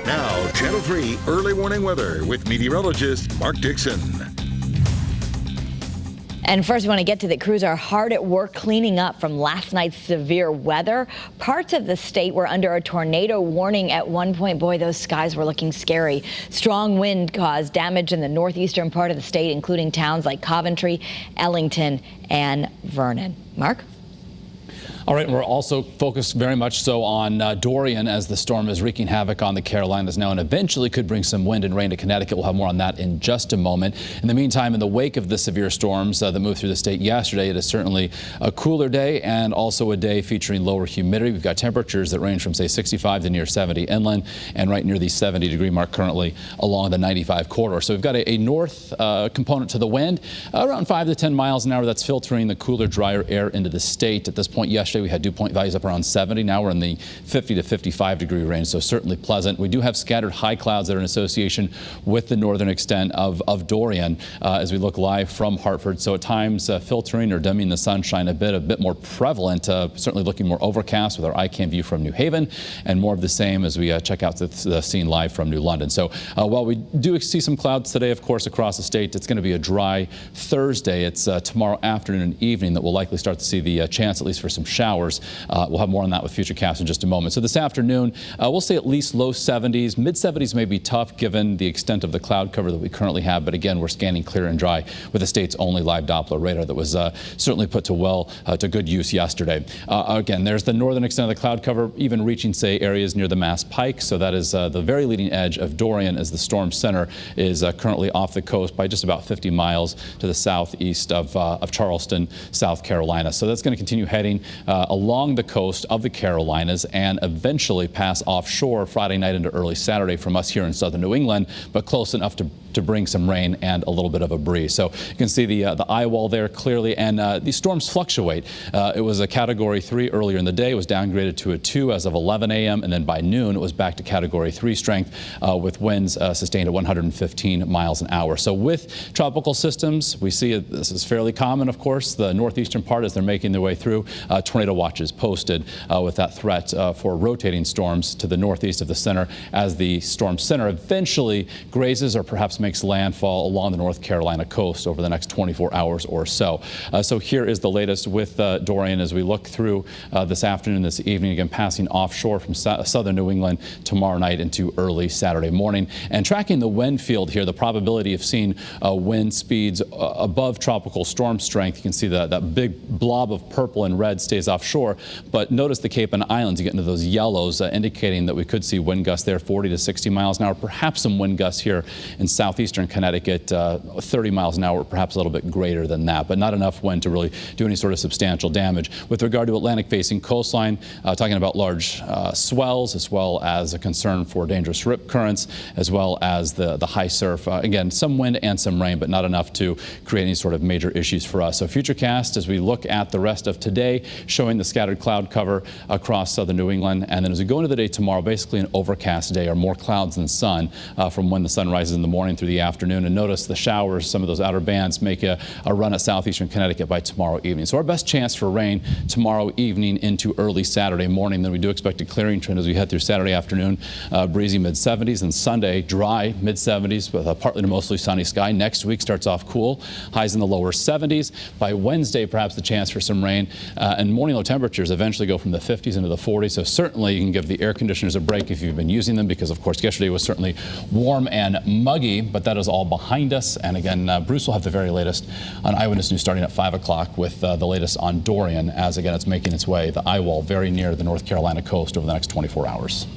Now, Channel 3 early warning weather with meteorologist Mark Dixon. And first, we want to get to the crews are hard at work cleaning up from last night's severe weather. Parts of the state were under a tornado warning at one point. Boy, those skies were looking scary. Strong wind caused damage in the northeastern part of the state, including towns like Coventry, Ellington, and Vernon. Mark? All right, we're also focused very much so on Dorian, as the storm is wreaking havoc on the Carolinas now and eventually could bring some wind and rain to Connecticut. We'll have more on that in just a moment. In the meantime, in the wake of the severe storms that moved through the state yesterday, it is certainly a cooler day and also a day featuring lower humidity. We've got temperatures that range from, say, 65 to near 70 inland and right near the 70-degree mark currently along the 95 corridor. So we've got a north component to the wind, around 5 to 10 miles an hour. That's filtering the cooler, drier air into the state. At this point yesterday, we had dew point values up around 70. Now we're in the 50 to 55-degree range, so certainly pleasant. We do have scattered high clouds that are in association with the northern extent of Dorian as we look live from Hartford. So at times filtering or dimming the sunshine a bit more prevalent, certainly looking more overcast with our iCam view from New Haven, and more of the same as we check out the scene live from New London. So while we do see some clouds today, of course, across the state, it's going to be a dry Thursday. It's tomorrow afternoon and evening that we'll likely start to see the chance, at least for some showers. We'll have more on that with Futurecast in just a moment. So this afternoon, we'll say at least low 70s. Mid 70s may be tough given the extent of the cloud cover that we currently have. But again, we're scanning clear and dry with the state's only live Doppler radar that was certainly put to good use yesterday. Again, there's the northern extent of the cloud cover, even reaching, say, areas near the Mass Pike. So that is the very leading edge of Dorian, as the storm center is currently off the coast by just about 50 miles to the southeast of Charleston, South Carolina. So that's going to continue heading along the coast of the Carolinas and eventually pass offshore Friday night into early Saturday from us here in southern New England, but close enough to bring some rain and a little bit of a breeze. So you can see the eye wall there clearly, and these storms fluctuate. It was a Category 3 earlier in the day. It was downgraded to a 2 as of 11 a.m. and then by noon it was back to Category 3 strength with winds sustained at 115 miles an hour. So with tropical systems, we see this is fairly common, of course. The northeastern part, as they're making their way through, tornado watches posted with that threat for rotating storms to the northeast of the center as the storm center eventually grazes or perhaps makes landfall along the North Carolina coast over the next 24 hours or so. So here is the latest with Dorian as we look through this afternoon, this evening, again passing offshore from southern New England tomorrow night into early Saturday morning. And tracking the wind field here, the probability of seeing wind speeds above tropical storm strength. You can see that big blob of purple and red stays offshore, but notice the Cape and Islands, you get into those yellows indicating that we could see wind gusts there 40 to 60 miles an hour, perhaps some wind gusts here in southeastern Connecticut, 30 miles an hour, perhaps a little bit greater than that, but not enough wind to really do any sort of substantial damage. With regard to Atlantic-facing coastline, talking about large swells, as well as a concern for dangerous rip currents, as well as the high surf. Again, some wind and some rain, but not enough to create any sort of major issues for us. So Futurecast, as we look at the rest of today, showing the scattered cloud cover across southern New England, and then as we go into the day tomorrow, basically an overcast day, or more clouds than sun from when the sun rises in the morning through the afternoon. And notice the showers, some of those outer bands make a run at southeastern Connecticut by tomorrow evening. So our best chance for rain tomorrow evening into early Saturday morning. Then we do expect a clearing trend as we head through Saturday afternoon, breezy mid-70s, and Sunday dry mid-70s with a partly to mostly sunny sky. Next week starts off cool, highs in the lower 70s. By Wednesday, perhaps the chance for some rain, and morning low temperatures eventually go from the 50s into the 40s. So certainly you can give the air conditioners a break if you've been using them, because of course yesterday was certainly warm and muggy, but that is all behind us. And again, Bruce will have the very latest on Eyewitness News starting at 5 o'clock with the latest on Dorian, as again it's making its way, the eye wall, very near the North Carolina coast over the next 24 hours.